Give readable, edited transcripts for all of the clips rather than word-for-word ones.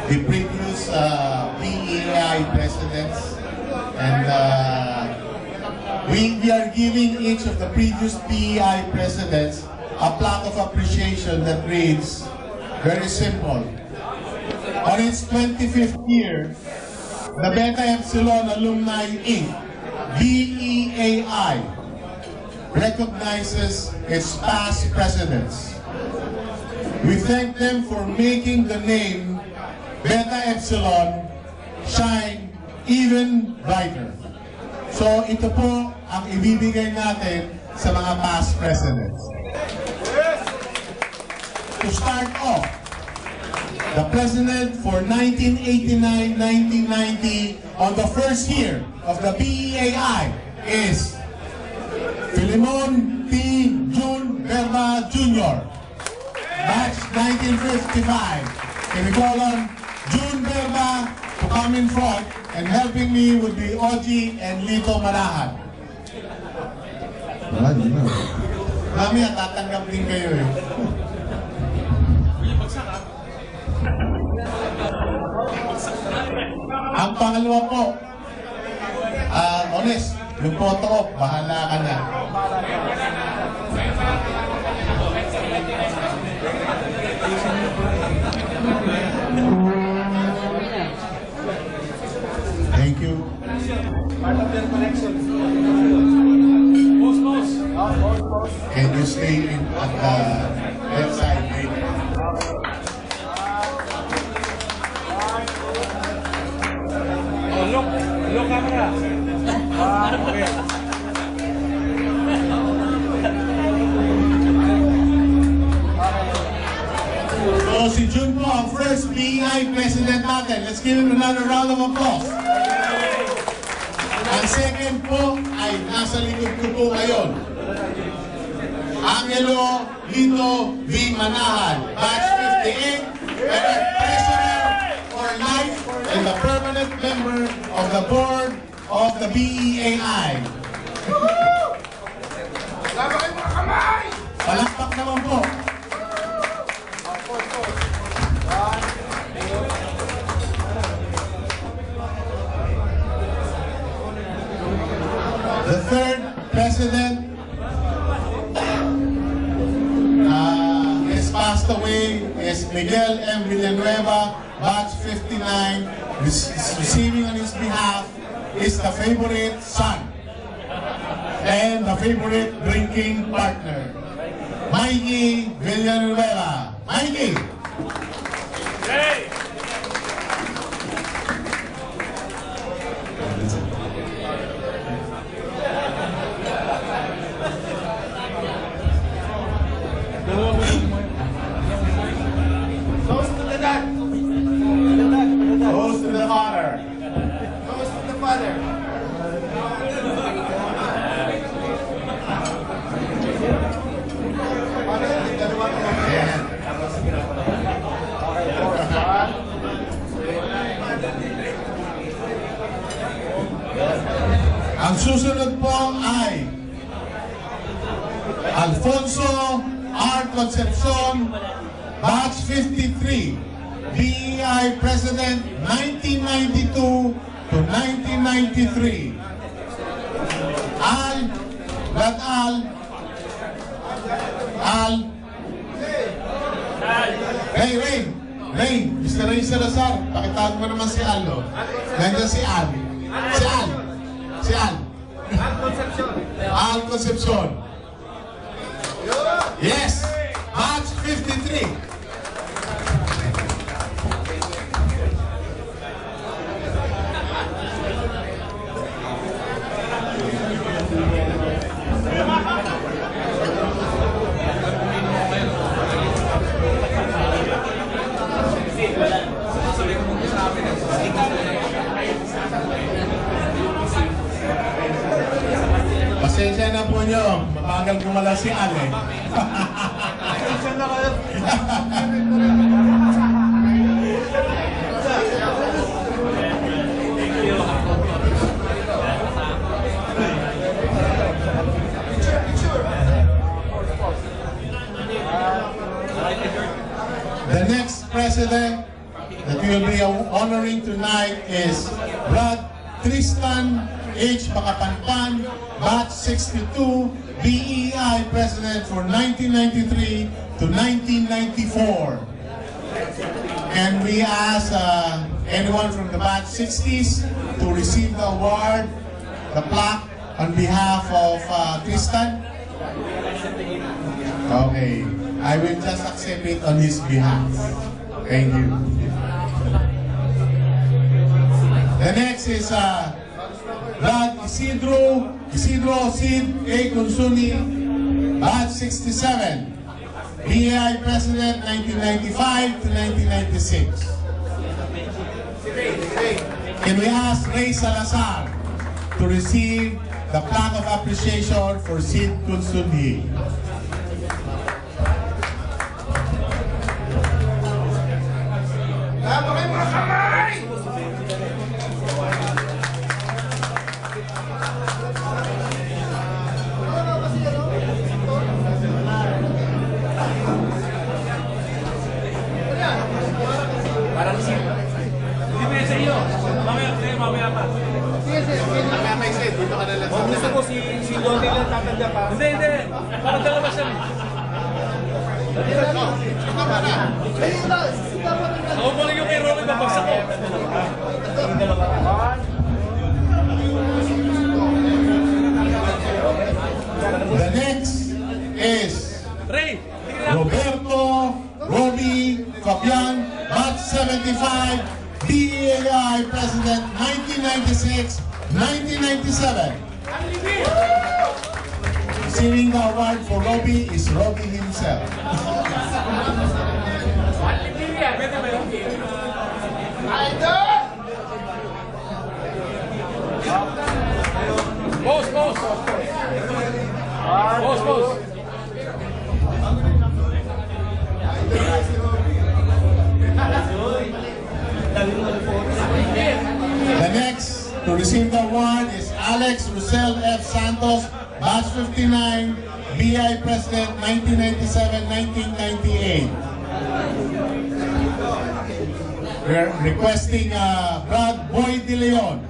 the previous PEAI presidents, and we are giving each of the previous PEI presidents a plaque of appreciation that reads, very simple. On its 25th year, the Beta Epsilon Alumni Inc., BEAI, recognizes its past presidents. We thank them for making the name Beta Epsilon shine even brighter. So ito po ang ibibigay natin sa mga past presidents. To start off, the president for 1989-1990 on the first year of the BEAI is Filimon T. June Verba Jr. Batch 1955. Can we call on June Verba to come in front, and helping me would be Oji and Lito Manahan. Mamaya tatanggap din kayo eh. Ang pangalawa po, honest, yung photo op, bahala ka na. Thank you. Part of their collection. Can you stay at the left side later? Look camera. Okay. So si Jun po ang first PEI president natin. Let's give him another round of applause. Ang second po ay nasa likod ko po ngayon. Angelo Lito V. Manahan, Batch 58, President for life and the permanent member of the board of the BEAI. Palakpak naman po. The third president has passed away is Miguel M. Villanueva, Batch 59. Receiving on his behalf is the favorite son and the favorite drinking partner, Mikey Villanueva. Mikey! Hey! Toast to the dad. Toast to the father. Toast to the father. Ang susunod po ay Alfonso R. Concepcion, Batch 53, BEI President 1992 to 1993. Ray, Mr. Ray Salazar, pakitawag mo naman si Al, no? Nandiyan si Al. Al Concepcion. Yes, Batch 53. Pasensya na po nyo, mabagal kumala si Ale. Pasensya na kayo. The next president that we will be honoring tonight is Brad Tristan H. Makapanpan, Batch 62, BEI President for 1993 to 1994. And we ask anyone from the Batch 60s to receive the award, the plaque, on behalf of Tristan. Okay, I will just accept it on his behalf. Thank you. The next is Brad Isidro Sid A. Consuni, Batch 67, BEI President 1995 to 1996. Can we ask Ray Salazar to receive the plaque of appreciation for Sid Consuni? Gusto ko si Donnie lang tatanda pa. Hindi. Parang dalawa siya. Ako pa lang yung kay Robin na bagsak ko. The next is Roberto Roby Fabian, Batch 75, BEI President 1996-1997. Receiving the award for Roby is Roby himself. Boss. The next to receive the award is Alex Rosel F. Santos, Batch 59, BI President 1997-1998. We're requesting Brad Boy De Leon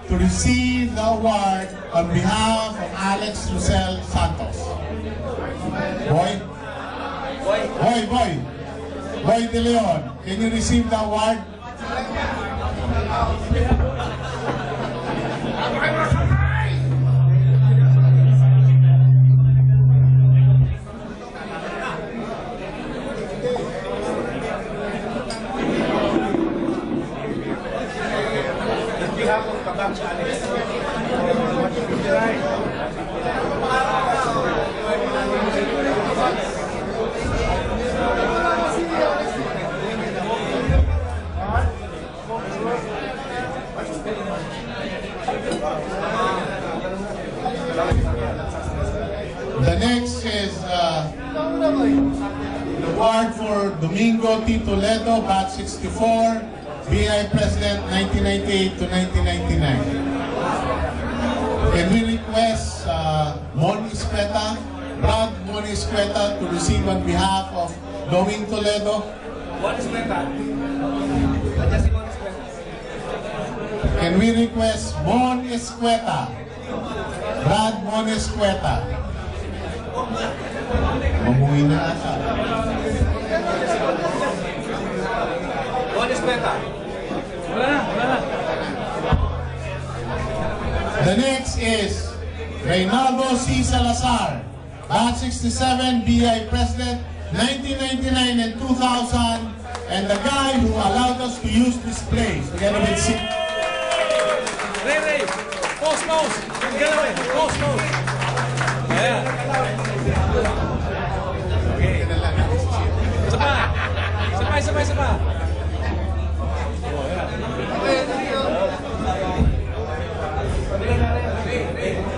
to receive the award on behalf of Alex Rosel Santos. Boy De Leon, can you receive the award? The next is the award for Domingo T. Toledo, Batch 64, BI President 1998 to 1999. Can we request Mon Escueta, Brad Mon Escueta, to receive on behalf of Domingo Toledo? Mon Escueta. Can we request Mon Escueta? Brad Mon Escueta. Mamuwi na ata. Mon Escueta. Wala na. The next is Reynaldo C. Salazar, Batch 67, BI President 1999 and 2000, and the guy who allowed us to use this place together with C. Ray. Post. Galaway. Post. Ayan. Okay. Isa pa.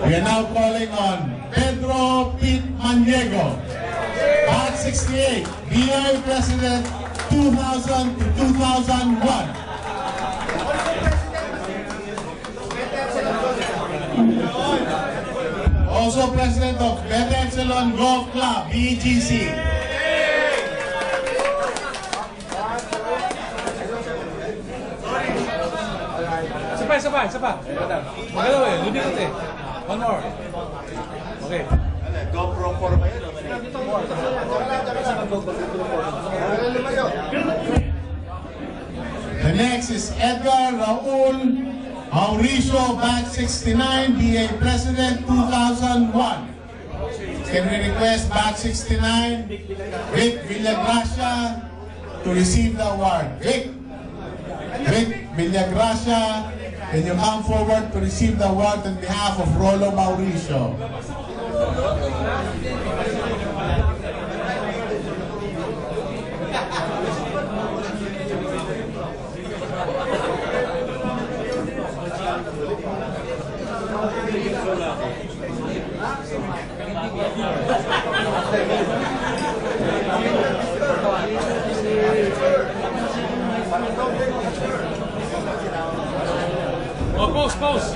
We are now calling on Pedro Pete Maniego, Batch 68, BI President 2000 to 2001. Also President of Beta Epsilon Golf Club, BGC. isa pa. Magalaw eh, lumikot eh. One more. Okay. GoPro 4 ba yun? The next is Edgar Raul Mauricio, batch 69, BA President 2001. Can we request batch 69, Vic Villagracia, to receive the award? Vic Villagracia, can you come forward to receive the award on behalf of Rolo Mauricio? Oh, pause.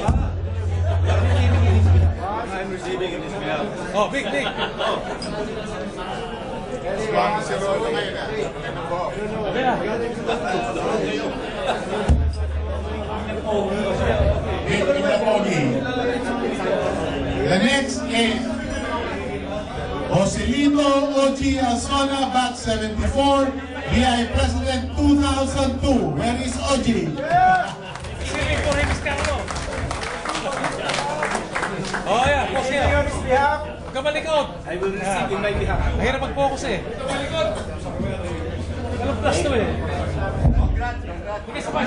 I'm receiving in this behalf. Oh, big. Si Rolo ngayon na. Okay na. Vic Villapogi. The next is Joselito Ochi Alsona, batch 74, BI President 2002. Where is Ochi? Oh, yeah, pause here. On his behalf, Kamalikot. I will receive in my behalf. Mahirap mag-focus eh. Kamalikot. Alam plus to eh. Okay, sabay.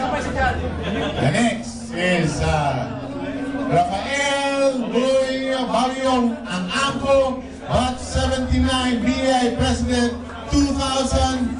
The next is Rafael Luis Balyong, ang Angko, batch 79, BI President 2002.